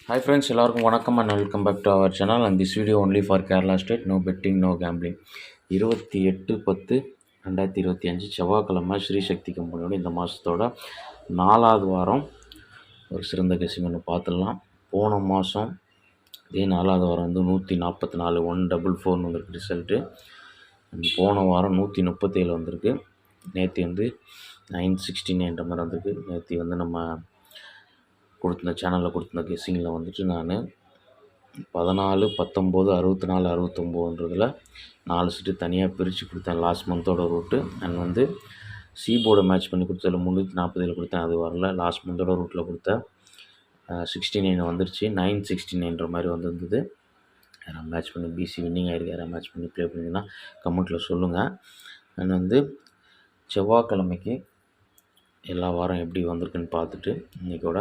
Hi friends, எல்லாருக்கும் வணக்கம் and welcome back to our channel and this video only for Kerala State, no betting, no gambling. 28/10/2025 செவ்வாய்க்கிழமை ஸ்ரீசக்தி கம்பெனியோட இந்த மாதத்தோட 4வது வாரம் ஒரு சிறந்த கெஸிங் ஒன்று பார்த்துடலாம். போன மாதம் இதே 4வது வாரம் வந்து 144 144 வந்திருக்கு ரிசல்ட்டு. போன வாரம் 137 வந்திருக்கு. நேற்று வந்து 969 மாதிரி வந்திருக்கு. நேற்று வந்து நம்ம கொடுத்த சேனலில் கொடுத்த கெஸ்ஸிங்கில் வந்துட்டு நான் 14 19 64 69ன்றதில் 4 செட்டு தனியாக பிரித்து கொடுத்தேன் லாஸ்ட் மந்தோட ரூட்டு. அண்ட் வந்து போர்டை மேட்ச் பண்ணி கொடுத்ததில் 347 கொடுத்தேன், அது வரல. லாஸ்ட் மந்தோட ரூட்டில் கொடுத்த 69 வந்துருச்சு. 969ன்ற மாதிரி வந்துருந்தது. யாராவது மேட்ச் பண்ணி பிசி வின்னிங் ஆகிருக்கு, யாராவது மேட்ச் பண்ணி ப்ளே பண்ணிங்கன்னா கமெண்ட்டில் சொல்லுங்கள். அண்ட் வந்து செவ்வாய்க்கிழமைக்கு எல்லா வாரம் எப்படி வந்திருக்குன்னு பார்த்துட்டு இன்றைக்கோட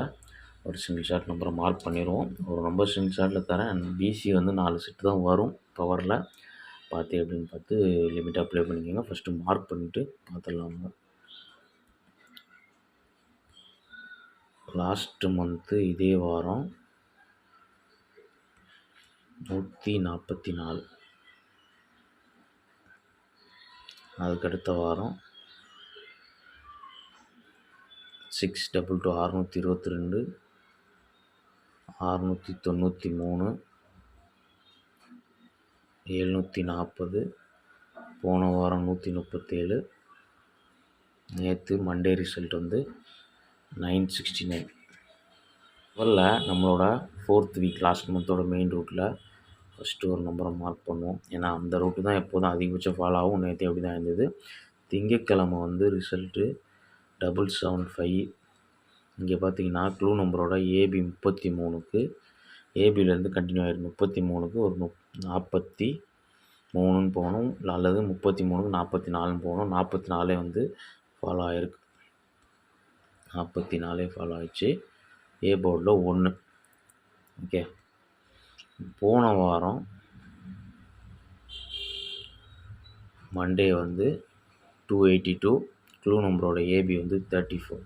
ஒரு சிங்கிள் ஷாட் நம்பரை மார்க் பண்ணிடுவோம். ஒரு நம்பர் சிங்கிள் ஷாட்டில் தரேன். அண்ட் பிசி வந்து 4 செட்டு தான் வரும் பவரில். பார்த்து எப்படின்னு பார்த்து லிமிட்டாக ப்ளே பண்ணிக்கோங்க. ஃபஸ்ட்டு மார்க் பண்ணிவிட்டு பார்த்துடலாங்க. லாஸ்ட்டு மந்த்து இதே வாரம் 144, அதுக்கடுத்த வாரம் 622 622 693 740, போன வாரம் 137, நேற்று மண்டே ரிசல்ட் வந்து 969. முதல்ல நம்மளோட 4th வீக் லாஸ்ட் மந்தோட மெயின் ரூட்டில் ஃபஸ்ட்டு ஒரு நம்பரை மார்க் பண்ணுவோம். ஏன்னா அந்த ரூட்டு தான் எப்போதும் அதிகபட்சம் ஃபாலோ ஆகும். நேற்று அப்படி தான் இருந்தது. திங்கட்கிழமை வந்து ரிசல்ட்டு 775. இங்கே பார்த்தீங்கன்னா க்ளூ நம்பரோட ஏபி 33க்கு, ஏபியிலேருந்து கண்டினியூ ஆகிருக்கு 33க்கு ஒரு 43ன்னு போகணும், அல்லது 33க்கு 44ன்னு போகணும். 44 வந்து ஃபாலோ ஆகிருக்கு. 44 ஃபாலோ ஆகிடுச்சு. ஏ போர்டில் 1. ஓகே, போன வாரம் மண்டே வந்து 282, க்ளூ நம்பரோட ஏபி வந்து 34.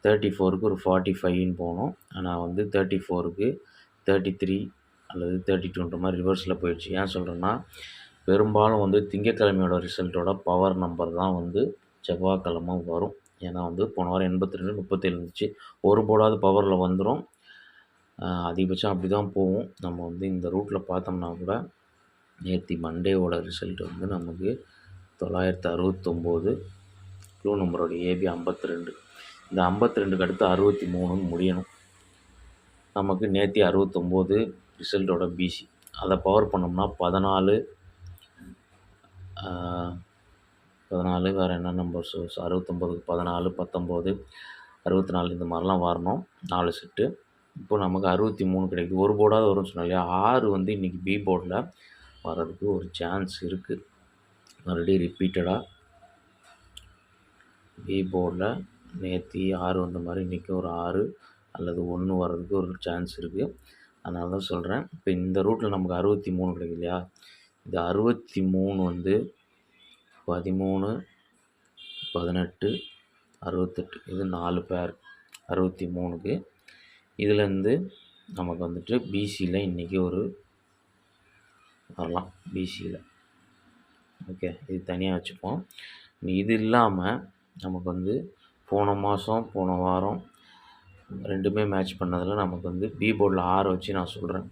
34க்கு ஒரு 45ன்னு போனோம். ஆனால் வந்து 34க்கு 33 அல்லது 32ன்ற மாதிரி ரிவர்ஸில் போயிடுச்சு. ஏன் சொல்கிறேன்னா, பெரும்பாலும் வந்து திங்கட்கிழமையோட ரிசல்ட்டோட பவர் நம்பர் தான் வந்து செவ்வாய்க்கிழமை வரும். ஏன்னா வந்து போன வாரம் 82 37 இருந்துச்சு. ஒரு போர்டாவது பவரில் வந்துடும். அதிகபட்சம் அப்படி தான் போகும். நம்ம வந்து இந்த ரூட்டில் பார்த்தோம்னா கூட நேற்று மண்டேவோட ரிசல்ட் வந்து நமக்கு 969, க்ளூ நம்பரோட ஏபி 52. இந்த 52க்கு அடுத்து 63ன்னு முடியணும். நமக்கு நேற்று 69 ரிசல்ட்டோட பிசி. அதை பவர் பண்ணோம்னா 14 வேறு என்ன நம்பர்ஸ் 69க்கு 14 19 64 இந்த மாதிரிலாம் வரணும் 4 செட்டு. இப்போ நமக்கு 63 கிடைக்குது. ஒரு போர்டாவது வரும்னு சொன்னோம் இல்லையா. 6 வந்து இன்றைக்கி பி போர்டில் வர்றதுக்கு ஒரு சான்ஸ் இருக்குது. மறுபடியும் ரிப்பீட்டடாக பி போர்டில் நேற்று 6 வந்த மாதிரி இன்றைக்கி ஒரு 6 அல்லது 1 வர்றதுக்கு ஒரு சான்ஸ் இருக்குது. அதனால தான் சொல்கிறேன். இப்போ இந்த ரூட்டில் நமக்கு 63 கிடைக்கும் இல்லையா. இந்த 63 வந்து 13 18 68, இது 4 பேர் 63க்கு. இதுலேருந்து நமக்கு வந்துட்டு பிசியில் இன்றைக்கி ஒரு வரலாம் பிசியில். ஓகே, இது தனியாக வச்சுப்போம். இது இல்லாமல் நமக்கு வந்து போன மாதம் போன வாரம் ரெண்டுமே மேட்ச் பண்ணதில் நமக்கு வந்து பி போர்டில் 6 வச்சு நான் சொல்கிறேன்.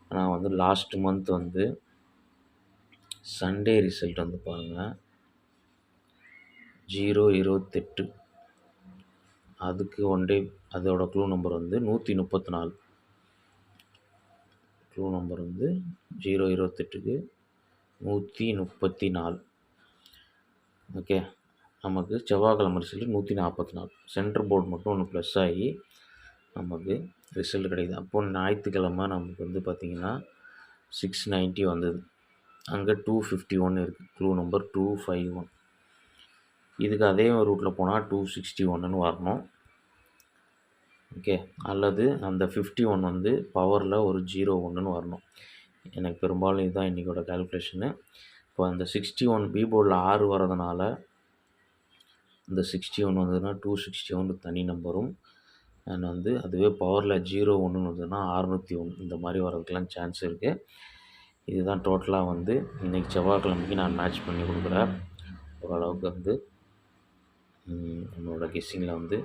ஆனால் வந்து லாஸ்ட் மந்த் வந்து சண்டே ரிசல்ட் வந்து பாருங்கள் 028, அதுக்கு ஒன் டே அதோட க்ளூ நம்பர் வந்து 134. க்ளூ நம்பர் வந்து 028க்கு 134. ஓகே, நமக்கு செவ்வாய்க்கிழமை ரிசல்ட் 144. சென்டர் போர்டு மட்டும் ஒன்று ப்ளஸ் ஆகி நமக்கு ரிசல்ட் கிடைக்குது. அப்போது ஞாயிற்றுக்கிழமை நமக்கு வந்து பார்த்திங்கன்னா 690 வந்தது. அங்கே 251 இருக்குது. Clue number 251. இதுக்கு அதே ரூட்டில் போனால் 261ன்னு வரணும். ஓகே, அல்லது அந்த 51 வந்து பவரில் ஒரு 01ன்னு வரணும். எனக்கு பெரும்பாலும் இதுதான் இன்றைக்கோட கால்குலேஷனு. இப்போ அந்த 61 பி போர்டில் 6 வரதுனால இந்த 61 வந்ததுன்னா 261 தனி நம்பரும், அண்ட் வந்து அதுவே பவரில் 0 1ன்னு வந்ததுன்னா 601 இந்த மாதிரி வரதுக்கெலாம் சான்ஸ் இருக்குது. இதுதான் டோட்டலாக வந்து இன்றைக்கி செவ்வாய்க்கிழமைக்கு நான் மேட்ச் பண்ணி கொடுக்குறேன். ஓரளவுக்கு வந்து நம்மளோட கெஸ்ஸிங்கில் வந்து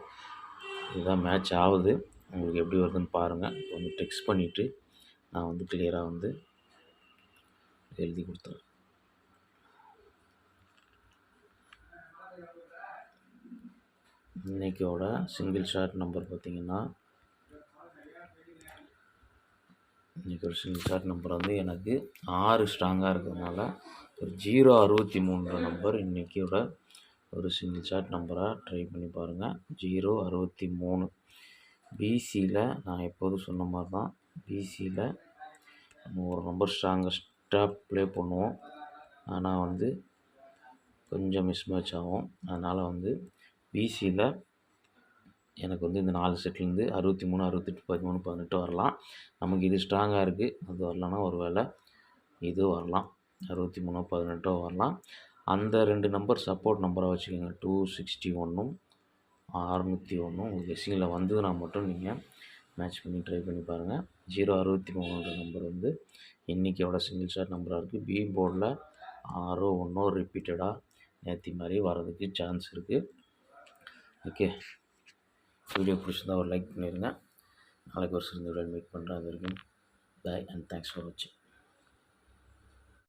இதுதான் மேட்ச் ஆகுது. உங்களுக்கு எப்படி வருதுன்னு பாருங்கள். வந்து டெக்ஸ்ட் பண்ணிவிட்டு நான் வந்து கிளியராக வந்து எழுதி கொடுத்துறேன். இன்றைக்கியோட சிங்கிள் ஷாட் நம்பர் பார்த்திங்கன்னா, இன்றைக்கி ஒரு சிங்கிள் ஷாட் நம்பர் வந்து எனக்கு 6 ஸ்ட்ராங்காக இருக்கிறதுனால ஒரு 063 நம்பர் இன்றைக்கியோட ஒரு சிங்கிள் ஷாட் நம்பராக ட்ரை பண்ணி பாருங்கள். 063 பிசியில் நான் எப்போதும் சொன்ன மாதிரி தான். பிசியில் நம்ம ஒரு நம்பர் ஸ்ட்ராங்கஸ்ட்டாக ப்ளே பண்ணுவோம். ஆனால் வந்து கொஞ்சம் மிஸ்மேட்ச் ஆகும். அதனால் வந்து பிசியில் எனக்கு வந்து இந்த 4 செட்லேருந்து 63 68 13 18 வரலாம். நமக்கு இது ஸ்ட்ராங்காக இருக்குது. அது வரலன்னா ஒரு வேளை இது வரலாம். 63 18 வரலாம். அந்த 2 நம்பர் சப்போர்ட் நம்பராக வச்சுக்கோங்க. 261 601 உங்களுக்கு கெஸ்ஸிங்கில் வந்ததுன்னா மட்டும் நீங்கள் மேட்ச் பண்ணி ட்ரை பண்ணி பாருங்கள். 063 நம்பர் வந்து இன்றைக்கியோட சிங்கிள் ஷாட் நம்பராக இருக்குது. பி போர்டில் 6 1 ரிப்பீட்டடாக நேற்று மாதிரி வரதுக்கு சான்ஸ் இருக்குது. ஓகே, வீடியோ பிடிச்சிருந்தா ஒரு லைக் பண்ணிடுங்க. நாளைக்கு ஒரு சிறந்த வீடியோ மீட் பண்ணுறேன். அது வரைக்கும் பாய் அண்ட் தேங்க்ஸ் ஃபார் வாட்சிங்.